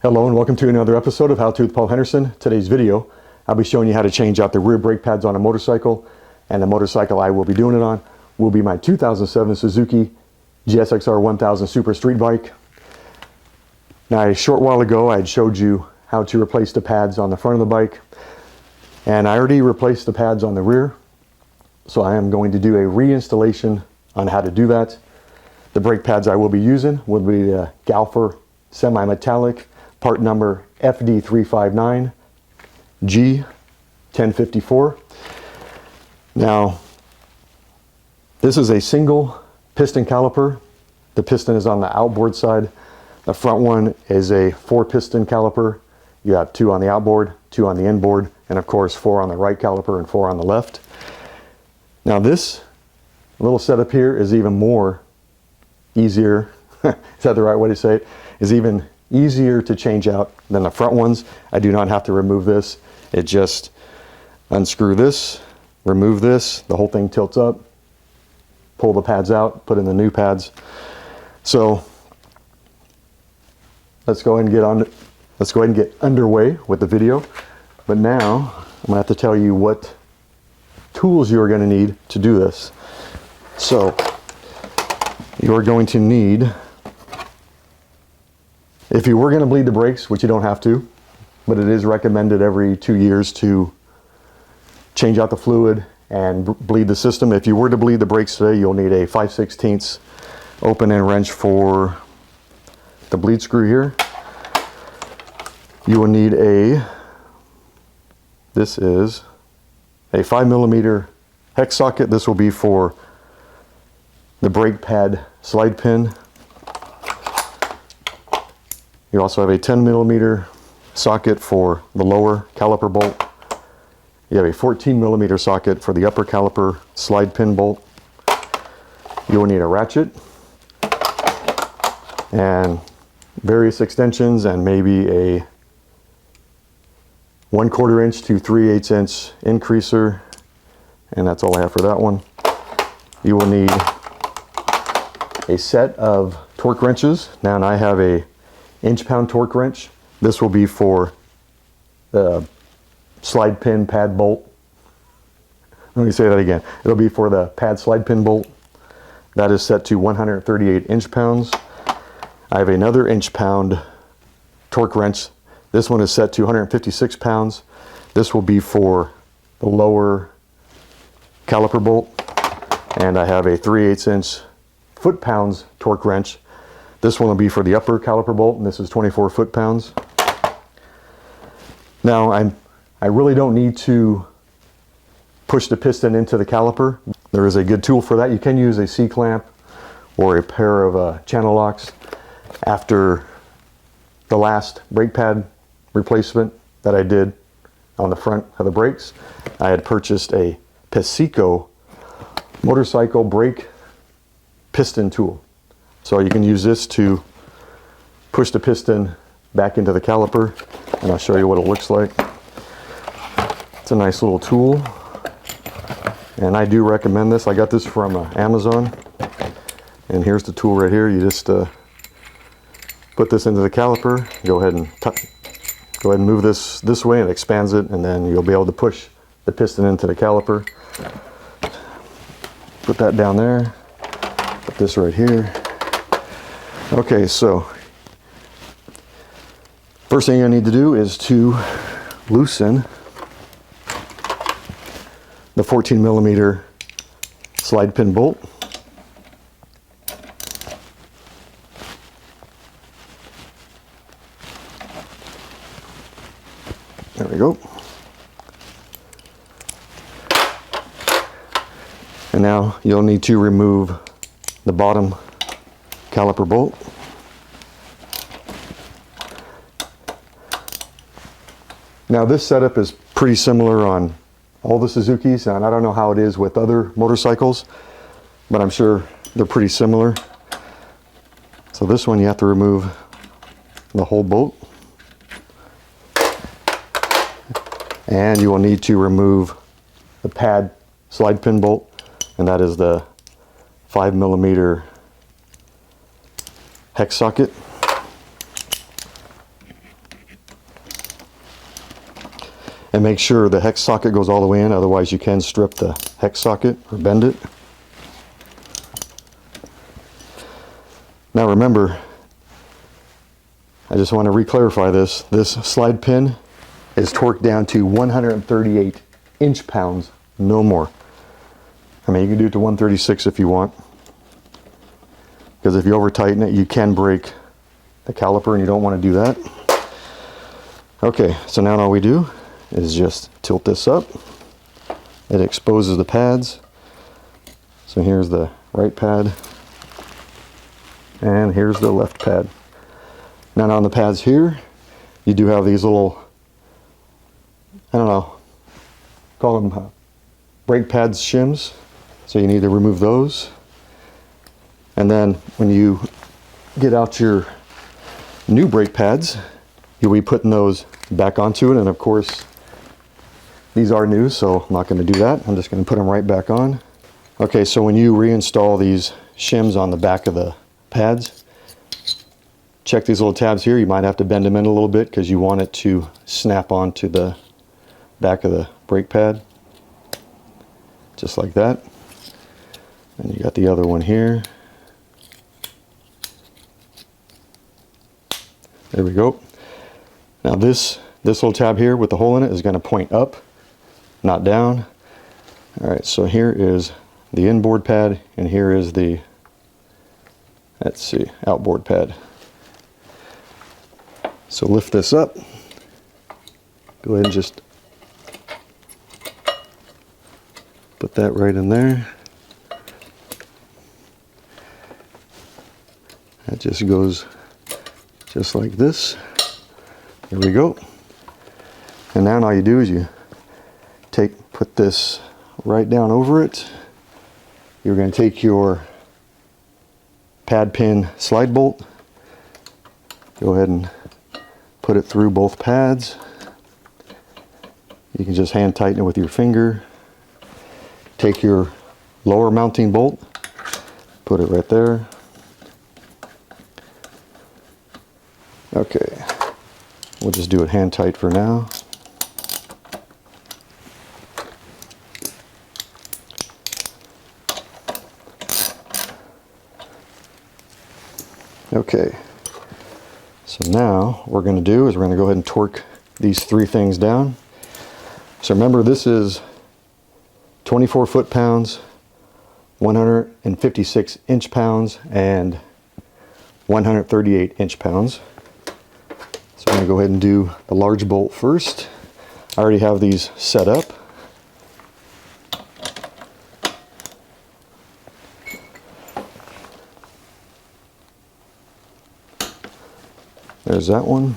Hello and welcome to another episode of How To with Paul Henderson. Today's video, I'll be showing you how to change out the rear brake pads on a motorcycle, and the motorcycle I will be doing it on will be my 2007 Suzuki GSX-R 1000 Super Street Bike. Now, a short while ago I had showed you how to replace the pads on the front of the bike, and I already replaced the pads on the rear, so I am going to do a reinstallation on how to do that. The brake pads I will be using will be the Galfer semi-metallic part number FD359 G1054. Now, this is a single piston caliper. The piston is on the outboard side. The front one is a 4-piston caliper. You have 2 on the outboard, 2 on the inboard, and of course 4 on the right caliper and 4 on the left. Now this little setup here is even more easier, is that the right way to say it? Is even easier to change out than the front ones. I do not have to remove this. It just unscrew this, remove this, the whole thing tilts up, pull the pads out, put in the new pads. So let's go ahead and get underway with the video. But now I'm gonna have to tell you what tools you are going to need to do this. So you are going to need, if you were going to bleed the brakes, which you don't have to, but it is recommended every 2 years to change out the fluid and bleed the system. If you were to bleed the brakes today, you'll need a 5/16 open end wrench for the bleed screw here. You will need this is a 5mm hex socket. This will be for the brake pad slide pin. You also have a 10mm socket for the lower caliper bolt. You have a 14mm socket for the upper caliper slide pin bolt. You will need a ratchet and various extensions and maybe a 1/4 inch to 3/8 inch increaser, and that's all I have for that one. You will need a set of torque wrenches. Now, I have a inch-pound torque wrench. This will be for the slide pin pad bolt. Let me say that again. It'll be for the pad slide pin bolt. That is set to 138 inch-pounds. I have another inch-pound torque wrench. This one is set to 156 pounds. This will be for the lower caliper bolt. And I have a 3/8 inch foot-pounds torque wrench. This one will be for the upper caliper bolt, and this is 24 foot-pounds. Now, I really don't need to push the piston into the caliper. There is a good tool for that. You can use a C-clamp or a pair of channel locks. After the last brake pad replacement that I did on the front of the brakes, I had purchased a Pisco motorcycle brake piston tool. So you can use this to push the piston back into the caliper, and I'll show you what it looks like. It's a nice little tool, and I do recommend this. I got this from Amazon, and here's the tool right here. You just put this into the caliper, go ahead and move this way, and it expands it, and then you'll be able to push the piston into the caliper. Put that down there, put this right here. Okay, so first thing I need to do is to loosen the 14mm slide pin bolt. There we go. And now you'll need to remove the bottom caliper bolt. Now, this setup is pretty similar on all the Suzukis, and I don't know how it is with other motorcycles, but I'm sure they're pretty similar. So this one you have to remove the whole bolt. And you will need to remove the pad slide pin bolt, and that is the 5mm hex socket. And make sure the hex socket goes all the way in, otherwise you can strip the hex socket or bend it. Now remember, I just want to re-clarify this. This slide pin is torqued down to 138 inch-pounds, no more. I mean, you can do it to 136 if you want, because if you over tighten it, you can break the caliper, and you don't want to do that. Okay, so now all we do is just tilt this up. It exposes the pads. So here's the right pad, and here's the left pad. Now on the pads here, you do have these little, I don't know, call them brake pads shims. So you need to remove those. And then when you get out your new brake pads, you'll be putting those back onto it. And of course, these are new, so I'm not going to do that. I'm just going to put them right back on. Okay, so when you reinstall these shims on the back of the pads, check these little tabs here. You might have to bend them in a little bit because you want it to snap onto the back of the brake pad. Just like that. And you got the other one here. There we go. Now this little tab here with the hole in it is going to point up, not down. All right, so here is the inboard pad, and here is the, let's see, outboard pad. So lift this up. Go ahead and just put that right in there. That just goes just like this. There we go. And now all you do is you put this right down over it. You're going to take your pad pin slide bolt, go ahead and put it through both pads. You can just hand tighten it with your finger. Take your lower mounting bolt, put it right there. Okay, we'll just do it hand tight for now. Okay, so now what we're going to do is we're going to go ahead and torque these three things down. So remember, this is 24 foot-pounds, 156 inch-pounds, and 138 inch-pounds. So I'm going to go ahead and do the large bolt first. I already have these set up. There's that one.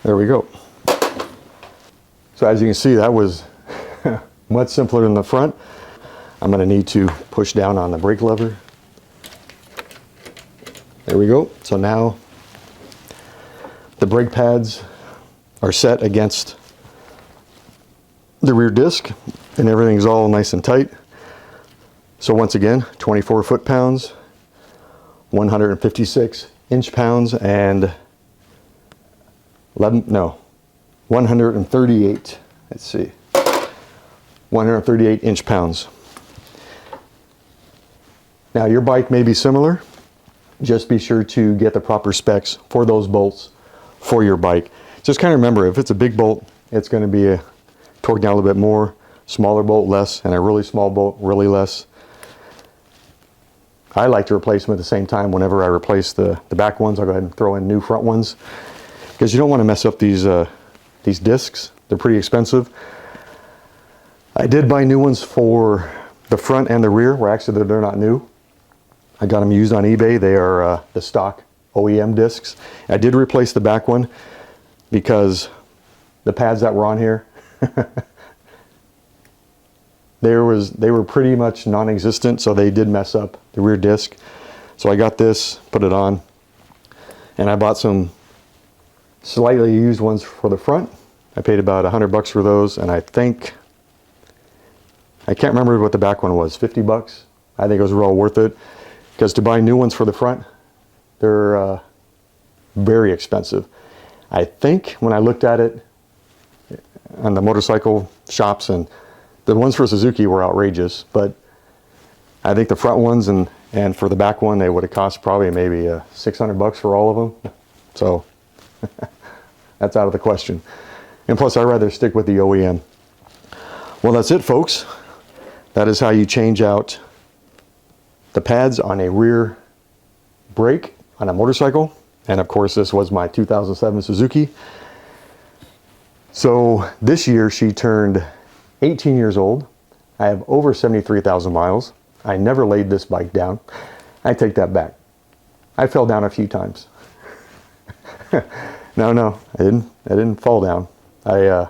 There we go. So as you can see, that was much simpler than the front. I'm going to need to push down on the brake lever. There we go. So now the brake pads are set against the rear disc and everything's all nice and tight. So once again, 24 foot-pounds, 156 inch-pounds, and 138, let's see, 138 inch-pounds. Now your bike may be similar, just be sure to get the proper specs for those bolts for your bike. Just kind of remember, if it's a big bolt, it's going to be a torque down a little bit more, smaller bolt less, and a really small bolt really less. I like to replace them at the same time. Whenever I replace the back ones, I'll go ahead and throw in new front ones, because you don't want to mess up these discs. They're pretty expensive. I did buy new ones for the front and the rear, where actually they're not new. I got them used on eBay. They are the stock OEM discs. I did replace the back one because the pads that were on here, they were pretty much non-existent, so they did mess up the rear disc. So I got this, put it on, and I bought some slightly used ones for the front. I paid about $100 for those, and I can't remember what the back one was, 50 bucks. I think it was well worth it, because to buy new ones for the front, they're very expensive. I think when I looked at it on the motorcycle shops, and the ones for Suzuki were outrageous, but I think the front ones and for the back one, they would have cost probably maybe 600 bucks for all of them. So that's out of the question. And plus, I'd rather stick with the OEM. Well, that's it, folks. That is how you change out the pads on a rear brake on a motorcycle. And of course, this was my 2007 Suzuki. So this year she turned 18 years old. I have over 73,000 miles. I never laid this bike down. I take that back. I fell down a few times. No, I didn't fall down. I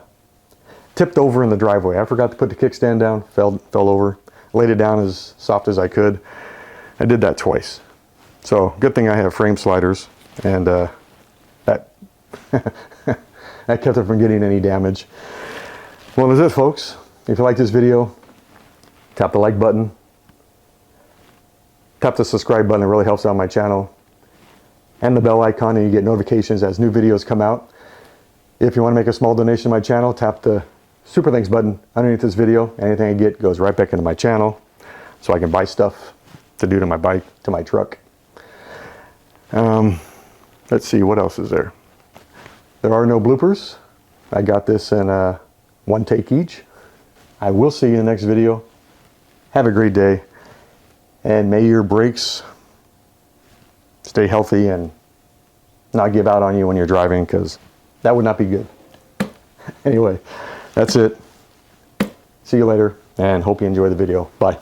tipped over in the driveway. I forgot to put the kickstand down, fell over, laid it down as soft as I could. I did that twice. So good thing I have frame sliders, and that that kept it from getting any damage. Well, that's it, folks. If you like this video, tap the like button. Tap the subscribe button. It really helps out my channel. And the bell icon, and you get notifications as new videos come out. If you want to make a small donation to my channel, tap the super thanks button underneath this video. Anything I get goes right back into my channel, so I can buy stuff to do to my bike, to my truck. Let's see, what else is there? There are no bloopers. I got this in one take each. I will see you in the next video. Have a great day, and may your brakes stay healthy and not give out on you when you're driving, because that would not be good. Anyway, that's it. See you later, and hope you enjoy the video. Bye.